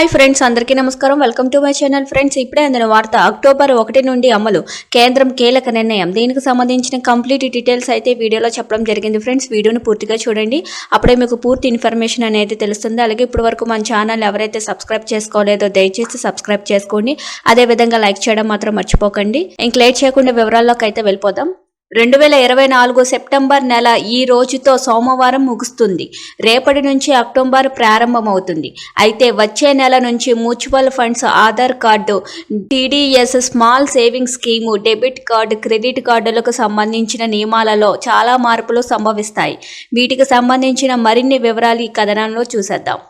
Hi friends, అందరికీ నమస్కారం. Welcome to my channel. Friends, ఇప్పుడే అందిన వార్త అక్టోబర్ 1 నుండి అమలు కేంద్రం కీలక నిర్ణయం. దీనికి సంబంధించిన కంప్లీట్ డీటెయిల్స్ అయితే వీడియోలో చెప్పడం జరిగింది. ఫ్రెండ్స్, వీడియోను పూర్తిగా చూడండి, అప్పుడే మీకు పూర్తి ఇన్ఫర్మేషన్ అనేది తెలుస్తుంది. అలాగే ఇప్పటి వరకు మన ఛానల్ ఎవరైతే సబ్స్క్రైబ్ చేసుకోలేదో దయచేసి సబ్స్క్రైబ్ చేసుకోండి. అదేవిధంగా లైక్ చేయడం మాత్రం మర్చిపోకండి. ఇంక లేట్ చేయకుండా వివరాల్లోకి అయితే వెళ్ళిపోదాం. 2024 సెప్టెంబర్ నెల ఈ రోజుతో సోమవారం ముగుస్తుంది. రేపటి నుంచి అక్టోబర్ ప్రారంభమవుతుంది. అయితే వచ్చే నెల నుంచి mutual funds, Aadhaar card, TDS, small savings scheme, debit card, credit కార్డులకు సంబంధించిన నియమాలలో చాలా మార్పులు సంభవిస్తాయి. వీటికి సంబంధించిన మరిన్ని వివరాలు ఈ కథనంలో చూసేద్దాం.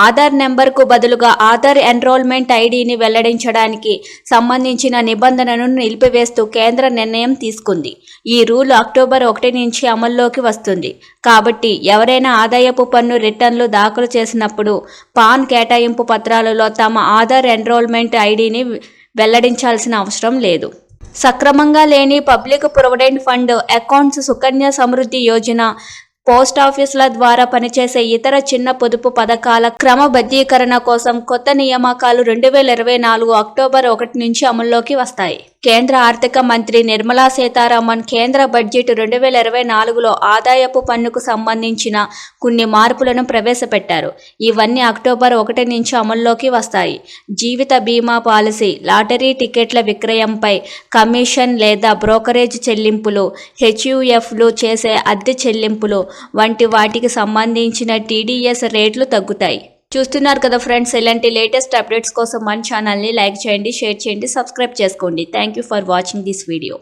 ఆధార్ నెంబర్కు బదులుగా ఆధార్ ఎన్రోల్మెంట్ ఐడిని వెల్లడించడానికి సంబంధించిన నిబంధనను నిలిపివేస్తూ కేంద్ర నిర్ణయం తీసుకుంది. ఈ రూల్ అక్టోబర్ 1 నుంచి అమల్లోకి వస్తుంది. కాబట్టి ఎవరైనా ఆదాయపు పన్ను రిటర్న్లు దాఖలు చేసినప్పుడు పాన్ కేటాయింపు పత్రాలలో తమ ఆధార్ ఎన్రోల్మెంట్ ఐడిని వెల్లడించాల్సిన అవసరం లేదు. సక్రమంగా లేని public provident fund accounts, Sukanya Samriddhi Yojana, post ఆఫీసుల ద్వారా పనిచేసే ఇతర చిన్న పొదుపు పథకాల క్రమబద్ధీకరణ కోసం కొత్త నియామకాలు 2024 అక్టోబర్ 1 నుంచి అమల్లోకి వస్తాయి. కేంద్ర ఆర్థిక మంత్రి నిర్మలా సీతారామన్ కేంద్ర బడ్జెట్ 2024లో ఆదాయపు పన్నుకు సంబంధించిన కొన్ని మార్పులను ప్రవేశపెట్టారు. ఇవన్నీ అక్టోబర్ 1 నుంచి అమల్లోకి వస్తాయి. జీవిత బీమా పాలసీ, లాటరీ టికెట్ల విక్రయంపై కమిషన్ లేదా బ్రోకరేజ్ చెల్లింపులు, హెచ్యుఎఫ్లు చేసే అద్దె చెల్లింపులు వంటి వాటికి సంబంధించిన టీడీఎస్ రేట్లు తగ్గుతాయి. చూస్తున్నారు కదా ఫ్రెండ్స్, ఇలాంటి లేటెస్ట్ అప్డేట్స్ కోసం మన ఛానల్ని లైక్ చేయండి, షేర్ చేయండి, సబ్స్క్రైబ్ చేసుకోండి. Thank you for watching this video.